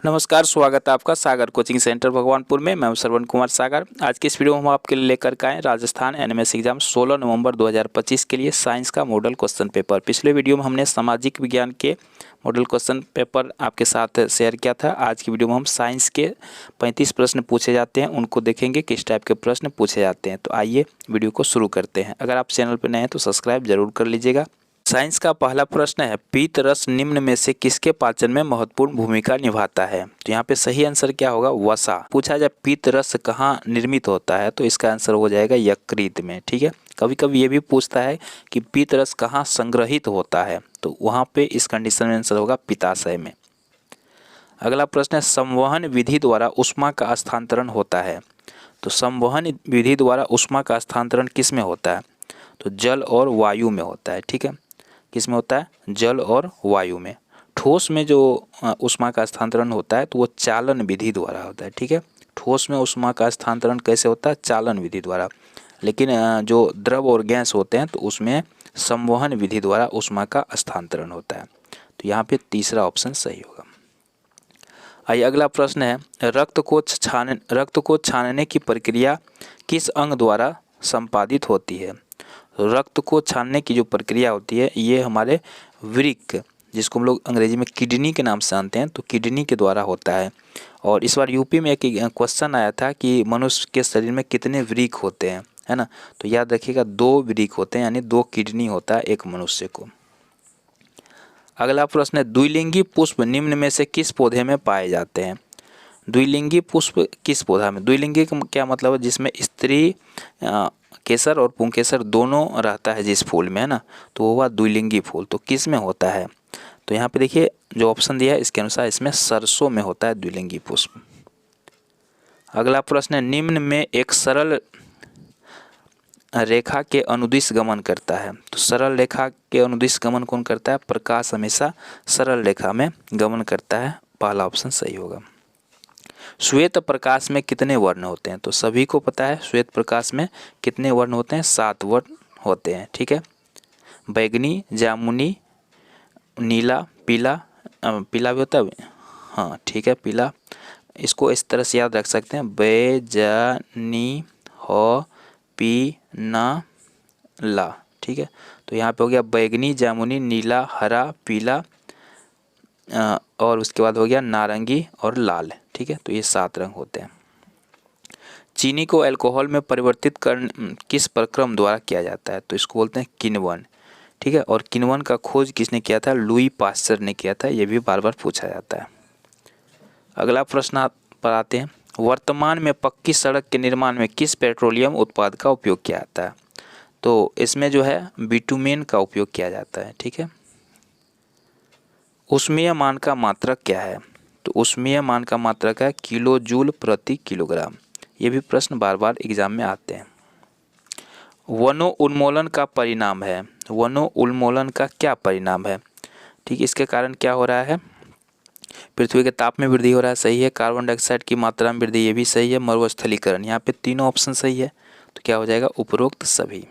नमस्कार, स्वागत है आपका सागर कोचिंग सेंटर भगवानपुर में। मैं श्रवण कुमार सागर। आज के इस वीडियो में हम आपके लिए लेकर के आए राजस्थान एनएमएस एग्जाम 16 नवंबर 2025 के लिए साइंस का मॉडल क्वेश्चन पेपर। पिछले वीडियो में हमने सामाजिक विज्ञान के मॉडल क्वेश्चन पेपर आपके साथ शेयर किया था। आज की वीडियो में हम साइंस के 35 प्रश्न पूछे जाते हैं, उनको देखेंगे किस टाइप के प्रश्न पूछे जाते हैं। तो आइए वीडियो को शुरू करते हैं। अगर आप चैनल पर नए हैं तो सब्सक्राइब जरूर कर लीजिएगा। साइंस का पहला प्रश्न है, पीत रस निम्न में से किसके पाचन में महत्वपूर्ण भूमिका निभाता है? तो यहाँ पे सही आंसर क्या होगा? वसा। पूछा जाए पीत रस कहाँ निर्मित होता है तो इसका आंसर हो जाएगा यकृत में। ठीक है, कभी कभी ये भी पूछता है कि पीत रस कहाँ संग्रहित होता है, तो वहाँ पे इस कंडीशन में आंसर होगा पित्ताशय में। अगला प्रश्न है, संवहन विधि द्वारा ऊष्मा का स्थानांतरण होता है। तो संवहन विधि द्वारा ऊष्मा का स्थानांतरण किस में होता है? तो जल और वायु में होता है। ठीक है, किस में होता है? जल और वायु में। ठोस में जो ऊष्मा का स्थानांतरण होता है तो वो चालन विधि द्वारा होता है। ठीक है, ठोस में ऊष्मा का स्थानांतरण कैसे होता है? चालन विधि द्वारा। लेकिन जो द्रव और गैस होते हैं तो उसमें संवहन विधि द्वारा ऊष्मा का स्थानांतरण होता है। तो यहाँ पे तीसरा ऑप्शन सही होगा। आइए अगला प्रश्न है, रक्त को छानने की प्रक्रिया किस अंग द्वारा संपादित होती है? रक्त को छानने की जो प्रक्रिया होती है ये हमारे वृक्क, जिसको हम लोग अंग्रेजी में किडनी के नाम से जानते हैं, तो किडनी के द्वारा होता है। और इस बार यूपी में एक क्वेश्चन आया था कि मनुष्य के शरीर में कितने वृक्क होते हैं, है ना? तो याद रखिएगा 2 वृक्क होते हैं, यानी 2 किडनी होता है एक मनुष्य को। अगला प्रश्न है, द्विलिंगी पुष्प निम्न में से किस पौधे में पाए जाते हैं? द्विलिंगी पुष्प किस पौधा में? द्विलिंगी का क्या मतलब है? जिसमें स्त्री केसर और पुंकेसर दोनों रहता है जिस फूल में, है ना, तो वो हुआ द्विलिंगी फूल। तो किस में होता है? तो यहाँ पे देखिए जो ऑप्शन दिया है इसके अनुसार इसमें सरसों में होता है द्विलिंगी पुष्प। अगला प्रश्न है, निम्न में एक सरल रेखा के अनुदिश गमन करता है। तो सरल रेखा के अनुदिश गमन कौन करता है? प्रकाश हमेशा सरल रेखा में गमन करता है। पहला ऑप्शन सही होगा। श्वेत प्रकाश में कितने वर्ण होते हैं? तो सभी को पता है श्वेत प्रकाश में कितने वर्ण होते हैं? 7 वर्ण होते हैं। ठीक है, बैगनी, जामुनी, नीला, पीला, पीला भी होता है, हाँ ठीक है पीला। इसको इस तरह से याद रख सकते हैं, बैजनी हो पी ना ला। ठीक है, तो यहाँ पे हो गया बैगनी, जामुनी, नीला, हरा, पीला और उसके बाद हो गया नारंगी और लाल। ठीक है, तो ये 7 रंग होते हैं। चीनी को अल्कोहल में परिवर्तित कर किस प्रक्रम द्वारा किया जाता है? तो इसको बोलते हैं किण्वन। ठीक है, और किण्वन का खोज किसने किया था? लुई पास्चर ने किया था। ये भी बार बार पूछा जाता है। अगला प्रश्न पर आते हैं, वर्तमान में पक्की सड़क के निर्माण में किस पेट्रोलियम उत्पाद का उपयोग किया जाता है? तो इसमें जो है बिटुमेन का उपयोग किया जाता है। ठीक है, ऊष्मीय मान का मात्रक क्या है? तो ऊष्मीय मान का मात्रक है किलो जूल प्रति किलोग्राम। ये भी प्रश्न बार बार एग्जाम में आते हैं। वनो उन्मूलन का परिणाम है। वनो उन्मूलन का क्या परिणाम है? ठीक, इसके कारण क्या हो रहा है? पृथ्वी के ताप में वृद्धि हो रहा है, सही है। कार्बन डाइऑक्साइड की मात्रा में वृद्धि, ये भी सही है। मरुस्थलीकरण, यहाँ पे तीनों ऑप्शन सही है। तो क्या हो जाएगा? उपरोक्त सभी।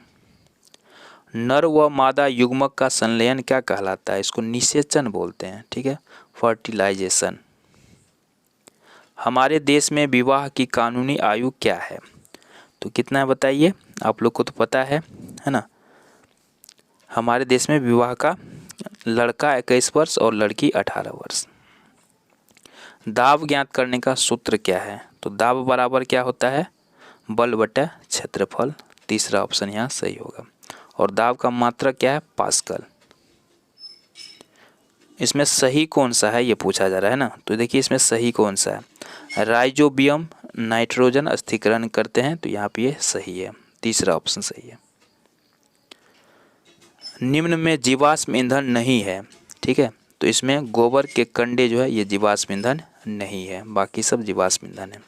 नर व मादा युग्मक का संलयन क्या कहलाता है? इसको निषेचन बोलते हैं। ठीक है, फर्टिलाइजेशन। हमारे देश में विवाह की कानूनी आयु क्या है? तो कितना है बताइए? आप लोग को तो पता है ना। हमारे देश में विवाह का लड़का 21 वर्ष और लड़की 18 वर्ष। दाब ज्ञात करने का सूत्र क्या है? तो दाब बराबर क्या होता है? बल बटा क्षेत्रफल। तीसरा ऑप्शन यहाँ सही होगा। और दाब का मात्रक क्या है? पास्कल। इसमें सही कौन सा है ये पूछा जा रहा है ना। तो देखिए इसमें सही कौन सा है? राइजोबियम नाइट्रोजन स्थिरीकरण करते हैं, तो यहाँ पे ये सही है। तीसरा ऑप्शन सही है। निम्न में जीवाश्म ईंधन नहीं है। ठीक है, तो इसमें गोबर के कंडे जो है ये जीवाश्म ईंधन नहीं है, बाकी सब जीवाश्म ईंधन है।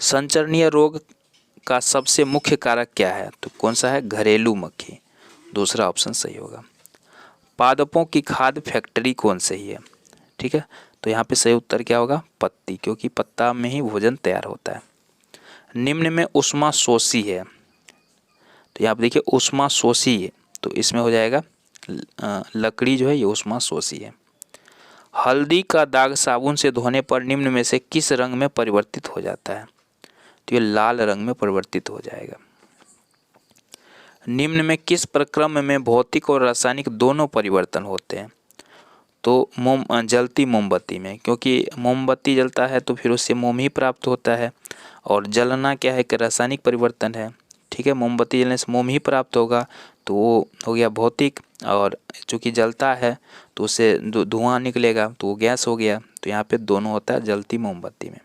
संचरणीय रोग का सबसे मुख्य कारक क्या है? तो कौन सा है? घरेलू मक्खी। दूसरा ऑप्शन सही होगा। पादपों की खाद्य फैक्ट्री कौन सही है? ठीक है, तो यहाँ पे सही उत्तर क्या होगा? पत्ती, क्योंकि पत्ता में ही भोजन तैयार होता है। निम्न में ऊष्मा शोषी है। तो यहाँ पे देखिए ऊष्मा शोषी है, तो इसमें हो जाएगा लकड़ी जो है ये ऊष्मा शोषी है। हल्दी का दाग साबुन से धोने पर निम्न में से किस रंग में परिवर्तित हो जाता है? तो ये लाल रंग में परिवर्तित हो जाएगा। निम्न में किस प्रक्रम में भौतिक और रासायनिक दोनों परिवर्तन होते हैं? तो जलती मोमबत्ती में, क्योंकि मोमबत्ती जलता है तो फिर उससे मोम ही प्राप्त होता है, और जलना क्या है कि रासायनिक परिवर्तन है। ठीक है, मोमबत्ती जलने से मोम ही प्राप्त होगा, तो वो हो गया भौतिक, और चूँकि जलता है तो उससे धुआं निकलेगा तो वो गैस हो गया। तो यहाँ पे दोनों होता है जलती मोमबत्ती में।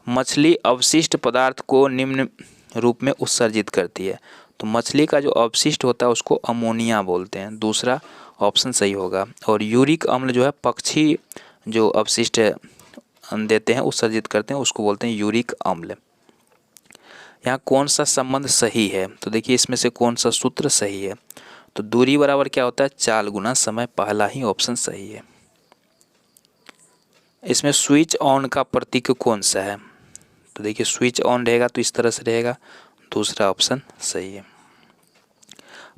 मछली अवशिष्ट पदार्थ को निम्न रूप में उत्सर्जित करती है। तो मछली का जो अवशिष्ट होता है उसको अमोनिया बोलते हैं, दूसरा ऑप्शन सही होगा। और यूरिक अम्ल जो है पक्षी जो अवशिष्ट देते हैं उत्सर्जित करते हैं उसको बोलते हैं यूरिक अम्ल। यहाँ कौन सा संबंध सही है? तो देखिए इसमें से कौन सा सूत्र सही है? तो दूरी बराबर क्या होता है? चाल गुना समय, पहला ही ऑप्शन सही है। इसमें स्विच ऑन का प्रतीक कौन सा है? तो देखिए स्विच ऑन रहेगा तो इस तरह से रहेगा, दूसरा ऑप्शन सही है।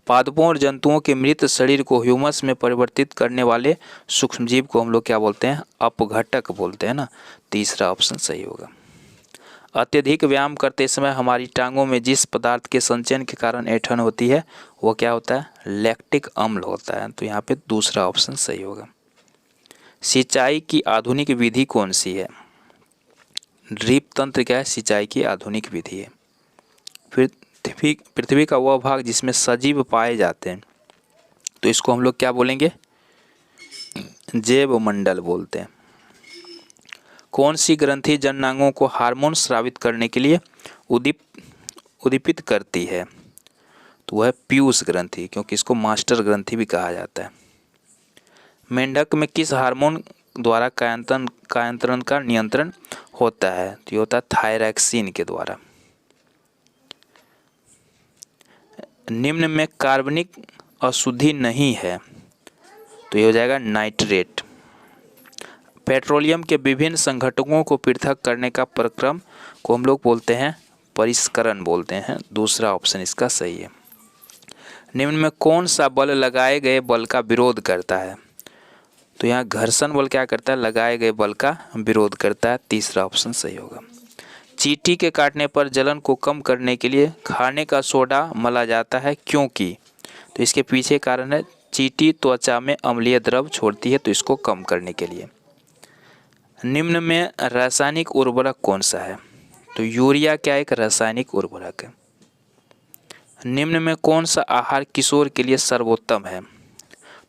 पादपों और जंतुओं के मृत शरीर को ह्यूमस में परिवर्तित करने वाले सूक्ष्मजीव को हम लोग क्या बोलते हैं? अपघटक बोलते हैं ना, तीसरा ऑप्शन सही होगा। अत्यधिक व्यायाम करते समय हमारी टांगों में जिस पदार्थ के संचयन के कारण ऐंठन होती है वो क्या होता है? लैक्टिक अम्ल होता है। तो यहाँ पे दूसरा ऑप्शन सही होगा। सिंचाई की आधुनिक विधि कौन सी है? ड्रिप तंत्र क्या है? सिंचाई की आधुनिक विधि है। फिर पृथ्वी का वह भाग जिसमें सजीव पाए जाते हैं, तो इसको हम लोग क्या बोलेंगे? जैव मंडल बोलते हैं। कौन सी ग्रंथि जननांगों को हार्मोन स्रावित करने के लिए उद्दीपित करती है? तो वह है पीयूष ग्रंथि, क्योंकि इसको मास्टर ग्रंथि भी कहा जाता है। मेंढक में किस हार्मोन द्वारा कायांतरण का नियंत्रण होता है? तो ये होता है थायरॉक्सिन के द्वारा। निम्न में कार्बनिक अशुद्धि नहीं है, तो ये हो जाएगा नाइट्रेट। पेट्रोलियम के विभिन्न संघटकों को पृथक करने का प्रक्रम को हम लोग बोलते हैं परिष्करण बोलते हैं, दूसरा ऑप्शन इसका सही है। निम्न में कौन सा बल लगाए गए बल का विरोध करता है? तो यहाँ घर्षण बल क्या करता है? लगाए गए बल का विरोध करता है, तीसरा ऑप्शन सही होगा। चींटी के काटने पर जलन को कम करने के लिए खाने का सोडा मला जाता है, क्योंकि? तो इसके पीछे कारण है चींटी त्वचा में अम्लीय द्रव छोड़ती है, तो इसको कम करने के लिए। निम्न में रासायनिक उर्वरक कौन सा है? तो यूरिया क्या एक रासायनिक उर्वरक है। निम्न में कौन सा आहार किशोर के लिए सर्वोत्तम है?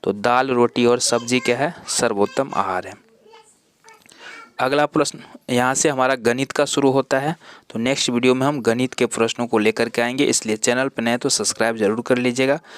तो दाल, रोटी और सब्जी क्या है? सर्वोत्तम आहार है। अगला प्रश्न यहाँ से हमारा गणित का शुरू होता है, तो नेक्स्ट वीडियो में हम गणित के प्रश्नों को लेकर के आएंगे, इसलिए चैनल पर नए तो सब्सक्राइब जरूर कर लीजिएगा।